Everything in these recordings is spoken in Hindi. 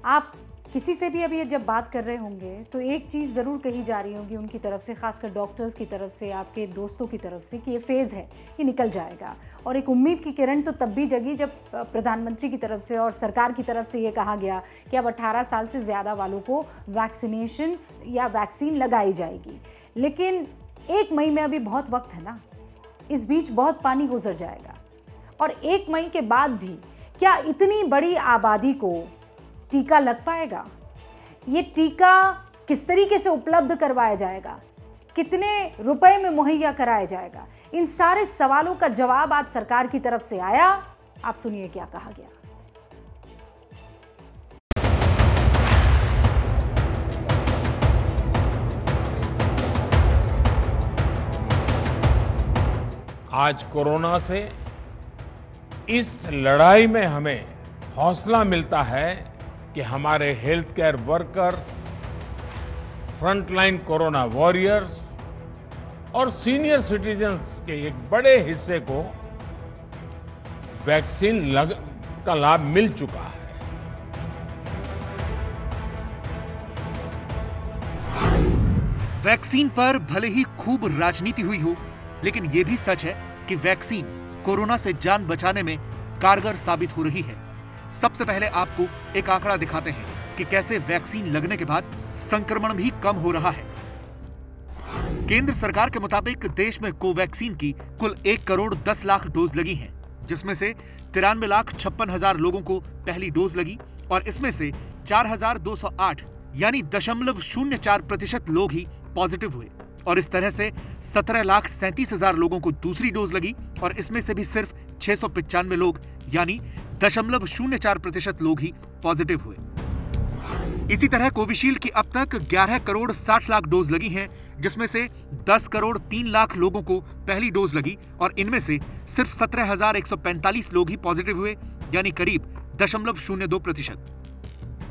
आप किसी से भी अभी जब बात कर रहे होंगे तो एक चीज़ ज़रूर कही जा रही होगी उनकी तरफ से, खासकर डॉक्टर्स की तरफ से, आपके दोस्तों की तरफ से, कि ये फेज़ है, ये निकल जाएगा। और एक उम्मीद की किरण तो तब भी जगी जब प्रधानमंत्री की तरफ से और सरकार की तरफ से ये कहा गया कि अब 18 साल से ज़्यादा वालों को वैक्सीनेशन या वैक्सीन लगाई जाएगी। लेकिन 1 मई में अभी बहुत वक्त है ना, इस बीच बहुत पानी गुजर जाएगा। और 1 मई के बाद भी क्या इतनी बड़ी आबादी को टीका लग पाएगा? ये टीका किस तरीके से उपलब्ध करवाया जाएगा? कितने रुपए में मुहैया कराया जाएगा? इन सारे सवालों का जवाब आज सरकार की तरफ से आया। आप सुनिए क्या कहा गया। आज कोरोना से इस लड़ाई में हमें हौसला मिलता है कि हमारे health care workers, frontline corona warriors और सीनियर सिटीजन्स के एक बड़े हिस्से को वैक्सीन का लाभ मिल चुका है। वैक्सीन पर भले ही खूब राजनीति हुई हो, लेकिन यह भी सच है कि वैक्सीन कोरोना से जान बचाने में कारगर साबित हो रही है। सबसे पहले आपको एक आंकड़ा दिखाते हैं कि कैसे वैक्सीन लगने के बाद संक्रमण भी कम हो रहा है। केंद्र सरकार के मुताबिक देश में कोवैक्सीन की कुल 1 करोड़ 10 लाख डोज लगी हैं, जिसमें से 93,56,000 लोगों को पहली डोज लगी और इसमें से 4,208 यानी 0.04% लोग ही पॉजिटिव हुए और इस तरह से 17,37,000 लोगों को दूसरी डोज लगी और इसमें से भी सिर्फ 695 लोग यानी 0.04% लोग ही पॉजिटिव हुए। इसी तरह कोविशील्ड की अब तक 11 करोड़ 60 लाख डोज लगी हैं, जिसमें से 10 करोड़ 3 लाख लोगों को पहली डोज लगी और इनमें से सिर्फ 17,145 लोग ही पॉजिटिव हुए यानी करीब 0.02%।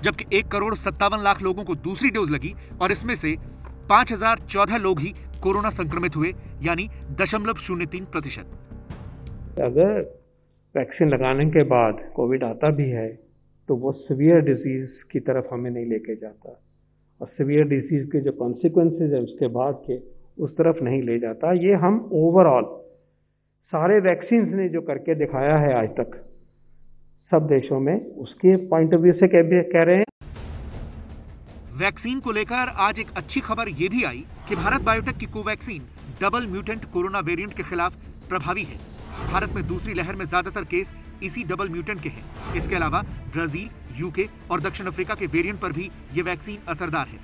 जबकि 1 करोड़ 57 लाख लोगों को दूसरी डोज लगी और इसमें से 5,014 लोग ही कोरोना संक्रमित हुए यानी 0.03%। अगर वैक्सीन लगाने के बाद कोविड आता भी है तो वो सीवियर डिजीज की तरफ हमें नहीं लेके जाता और सीवियर डिजीज के जो कॉन्सिक्वेंसेस है उसके बाद के उस तरफ नहीं ले जाता। ये हम ओवरऑल सारे वैक्सीन ने जो करके दिखाया है आज तक सब देशों में, उसके पॉइंट ऑफ व्यू से कह रहे हैं। वैक्सीन को लेकर आज एक अच्छी खबर यह भी आई कि भारत बायोटेक की Covaxin double mutant corona variant के खिलाफ प्रभावी है। भारत में दूसरी लहर में ज्यादातर केस इसी डबल म्यूटेंट के हैं। इसके अलावा ब्राजील, यूके और दक्षिण अफ्रीका के वेरिएंट पर भी ये वैक्सीन असरदार है।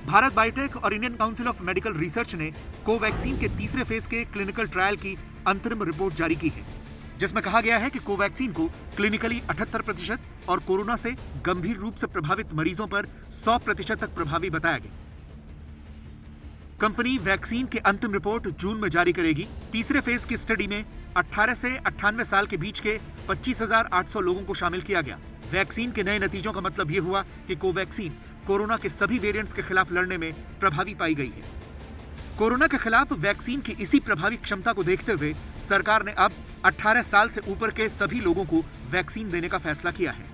भारत बायोटेक और Indian council of medical research ने कोवैक्सीन के तीसरे फेज के क्लिनिकल ट्रायल की अंतरिम रिपोर्ट जारी की है, जिसमें कहा गया है कि कोवैक्सीन को क्लिनिकली 78% और कोरोना से गंभीर रूप से प्रभावित मरीजों पर 100% तक प्रभावी बताया गया। कंपनी वैक्सीन की अंतिम रिपोर्ट जून में जारी करेगी। तीसरे फेज की स्टडी में 18 से 98 साल के बीच के 25,800 लोगों को शामिल किया गया। वैक्सीन के नए नतीजों का मतलब यह हुआ कि कोवैक्सीन कोरोना के सभी वेरिएंट्स के खिलाफ लड़ने में प्रभावी पाई गई है। कोरोना के खिलाफ वैक्सीन की इसी प्रभावी क्षमता को देखते हुए सरकार ने अब 18 साल से ऊपर के सभी लोगों को वैक्सीन देने का फैसला किया है।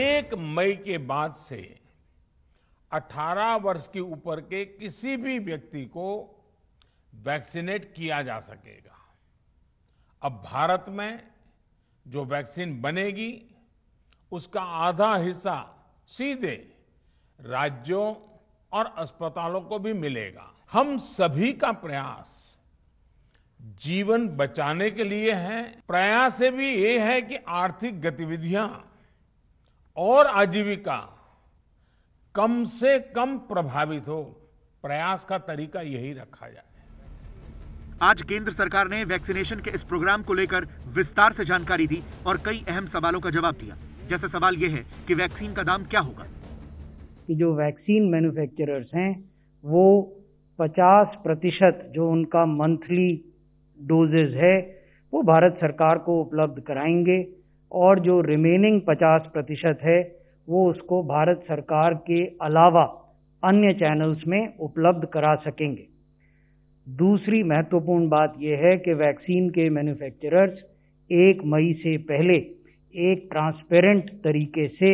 1 मई के बाद से 18 वर्ष के ऊपर के किसी भी व्यक्ति को वैक्सीनेट किया जा सकेगा। अब भारत में जो वैक्सीन बनेगी उसका आधा हिस्सा सीधे राज्यों और अस्पतालों को भी मिलेगा। हम सभी का प्रयास जीवन बचाने के लिए है। प्रयास से भी ये है कि आर्थिक गतिविधियां और आजीविका कम से कम प्रभावित हो। प्रयास का तरीका यही रखा जाए। आज केंद्र सरकार ने वैक्सीनेशन के इस प्रोग्राम को लेकर विस्तार से जानकारी दी और कई अहम सवालों का जवाब दिया। जैसे सवाल यह है कि वैक्सीन का दाम क्या होगा। कि जो वैक्सीन मैन्युफैक्चरर्स हैं वो 50% जो उनका मंथली डोजेज है वो भारत सरकार को उपलब्ध कराएंगे और जो रिमेनिंग 50% है वो उसको भारत सरकार के अलावा अन्य चैनल्स में उपलब्ध करा सकेंगे। दूसरी महत्वपूर्ण बात यह है कि वैक्सीन के मैन्युफैक्चरर्स 1 मई से पहले एक ट्रांसपेरेंट तरीके से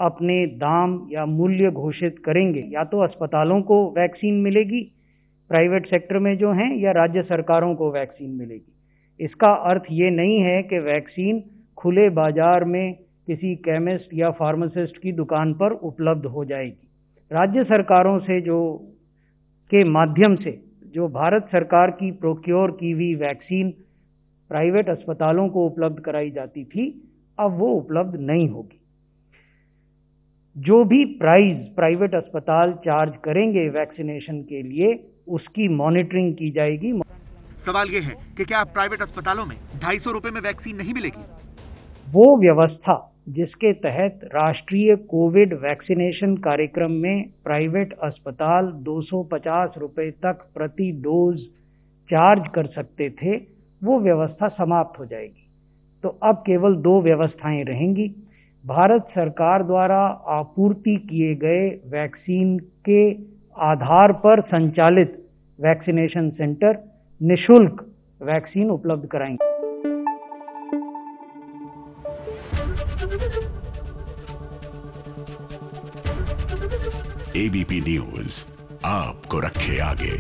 अपने दाम या मूल्य घोषित करेंगे। या तो अस्पतालों को वैक्सीन मिलेगी प्राइवेट सेक्टर में जो हैं, या राज्य सरकारों को वैक्सीन मिलेगी। इसका अर्थ ये नहीं है कि वैक्सीन खुले बाजार में किसी केमिस्ट या फार्मासिस्ट की दुकान पर उपलब्ध हो जाएगी। राज्य सरकारों से के माध्यम से जो भारत सरकार की प्रोक्योर की हुई वैक्सीन प्राइवेट अस्पतालों को उपलब्ध कराई जाती थी, अब वो उपलब्ध नहीं होगी। जो भी प्राइस प्राइवेट अस्पताल चार्ज करेंगे वैक्सीनेशन के लिए, उसकी मॉनिटरिंग की जाएगी। सवाल ये है कि क्या प्राइवेट अस्पतालों में 250 रुपए में वैक्सीन नहीं मिलेगी? वो व्यवस्था जिसके तहत राष्ट्रीय कोविड वैक्सीनेशन कार्यक्रम में प्राइवेट अस्पताल 250 रुपए तक प्रति डोज चार्ज कर सकते थे, वो व्यवस्था समाप्त हो जाएगी। तो अब केवल 2 व्यवस्थाएं रहेंगी। भारत सरकार द्वारा आपूर्ति किए गए वैक्सीन के आधार पर संचालित वैक्सीनेशन सेंटर निःशुल्क वैक्सीन उपलब्ध कराएंगे। एबीपी न्यूज आपको रखे आगे।